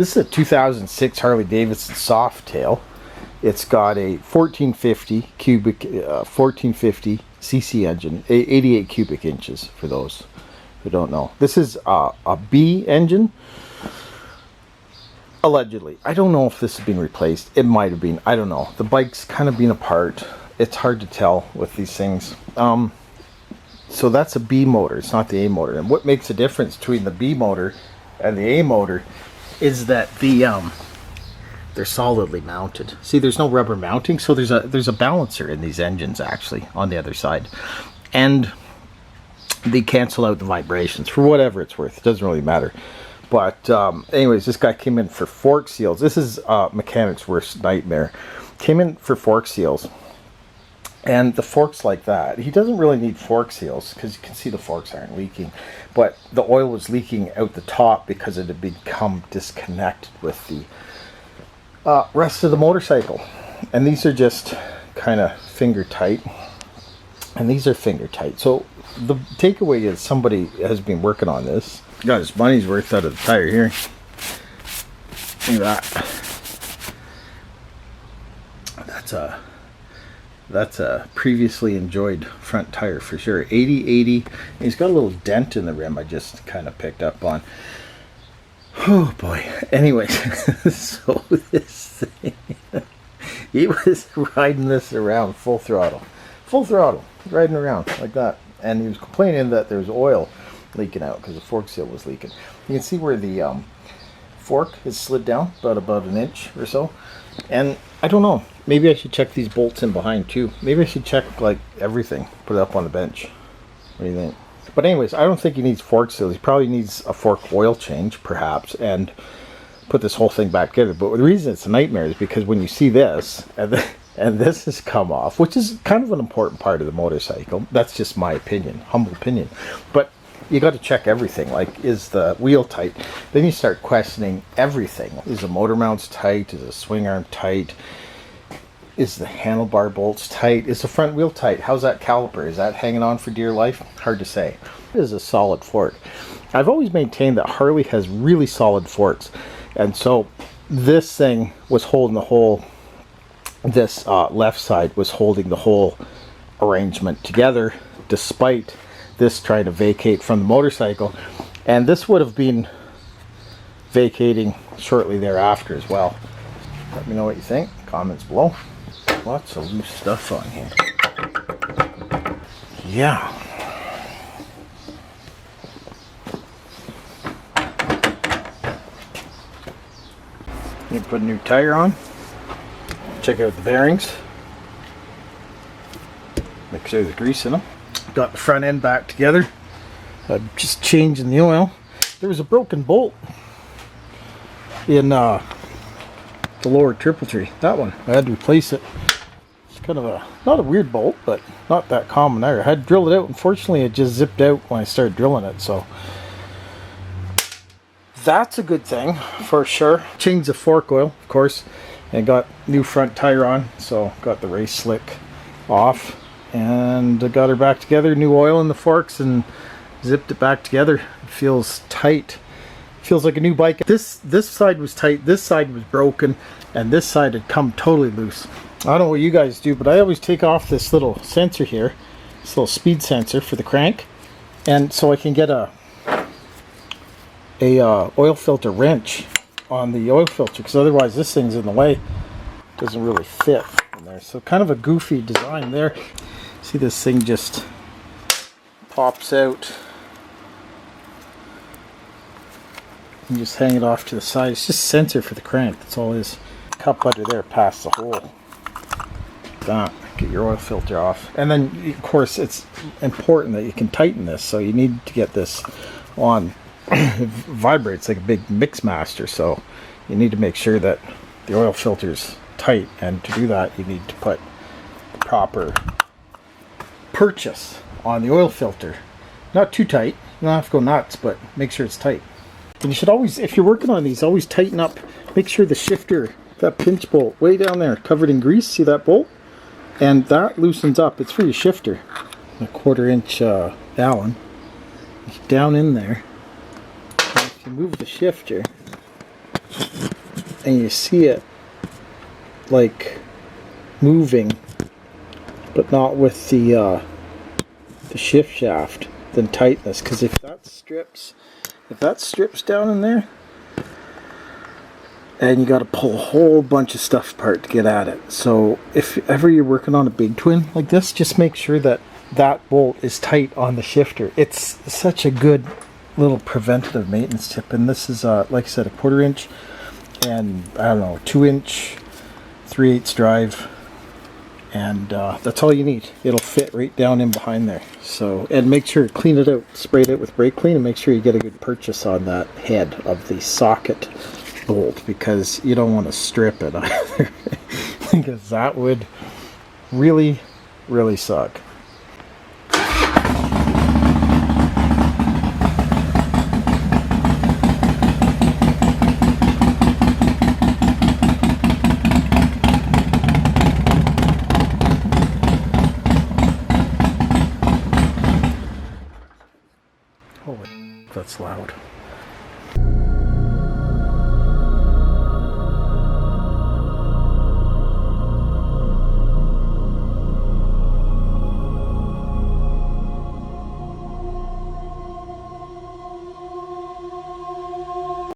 This is a 2006 Harley-Davidson Softail. It's got a 1450 cc engine, 88 cubic inches for those who don't know. This is a B engine, allegedly. I don't know if this has been replaced. It might have been. I don't know. The bike's kind of been apart. It's hard to tell with these things. So that's a B motor. It's not the A motor. And what makes a difference between the B motor and the A motor is that they're solidly mounted. See, there's no rubber mounting, so there's a balancer in these engines actually on the other side, and they cancel out the vibrations for whatever it's worth. It doesn't really matter. But anyways, this guy came in for fork seals. This is mechanic's worst nightmare. Came in for fork seals, and the forks like that. He doesn't really need fork seals because you can see the forks aren't leaking, but the oil was leaking out the top because it had become disconnected with the rest of the motorcycle. And these are just kind of finger tight, and these are finger tight. So the takeaway is somebody has been working on this, got his money's worth out of the tire here. Look at that. That's a previously enjoyed front tire for sure. 80/80. He's got a little dent in the rim I just kind of picked up on. Oh boy. Anyways, so this thing, he was riding this around full throttle, riding around like that, and he was complaining that there's oil leaking out because the fork seal was leaking. You can see where the fork is slid down about an inch or so, and I don't know, maybe I should check these bolts in behind too. Maybe I should check like everything, put it up on the bench. What do you think? But anyways, I don't think he needs fork seals. He probably needs a fork oil change perhaps, and put this whole thing back together. But the reason it's a nightmare is because when you see this and this has come off, which is kind of an important part of the motorcycle. That's just my opinion, humble opinion. But you got to check everything. Like, is the wheel tight? Then you start questioning everything. Is the motor mounts tight? Is the swing arm tight? Is the handlebar bolts tight? Is the front wheel tight? How's that caliper? Is that hanging on for dear life? Hard to say. It is a solid fork. I've always maintained that Harley has really solid forks, and so this thing was holding the whole, this left side was holding the whole arrangement together, despite this trying to vacate from the motorcycle. And this would have been vacating shortly thereafter as well. Let me know what you think. Comments below. Lots of loose stuff on here. Yeah. You put a new tire on. Check out the bearings. Make sure there's grease in them. Got the front end back together. Just changing the oil. There was a broken bolt in the lower triple tree. That one, I had to replace it. It's kind of a, not a weird bolt, but not that common either. I had to drill it out. Unfortunately, it just zipped out when I started drilling it, so that's a good thing for sure. Changed the fork oil, of course, and got new front tire on, so got the race slick off and got her back together. New oil in the forks and zipped it back together. It feels tight. Feels like a new bike. This side was tight, this side was broken, and this side had come totally loose. I don't know what you guys do, but I always take off this little sensor here, this little speed sensor for the crank, and so I can get a oil filter wrench on the oil filter, because otherwise this thing's in the way. It doesn't really fit in there. So kind of a goofy design there. See, this thing just pops out. You just hang it off to the side. It's just a sensor for the crank, that's all it is. Cup under there past the hole. That, get your oil filter off. And then of course it's important that you can tighten this, so you need to get this on. It vibrates like a big mix master, so you need to make sure that the oil filter's tight, and to do that you need to put the proper purchase on the oil filter. Not too tight, you don't have to go nuts, but make sure it's tight. And you should always, if you're working on these, always tighten up, make sure the shifter, that pinch bolt way down there covered in grease, see that bolt? And that loosens up. It's for your shifter. A 1/4 inch Allen down in there. And if you move the shifter, and you see it like moving, but not with the shift shaft, then tightness. Because if that strips down in there, and you got to pull a whole bunch of stuff apart to get at it. So if ever you're working on a big twin like this, just make sure that that bolt is tight on the shifter. It's such a good little preventative maintenance tip. And this is like I said, a 1/4 inch and I don't know, 2 inch 3/8 drive, and that's all you need. It'll fit right down in behind there. So, and make sure to clean it out, spray it out with brake clean, and make sure you get a good purchase on that head of the socket bolt, because you don't want to strip it either because that would really suck. Holy, that's loud.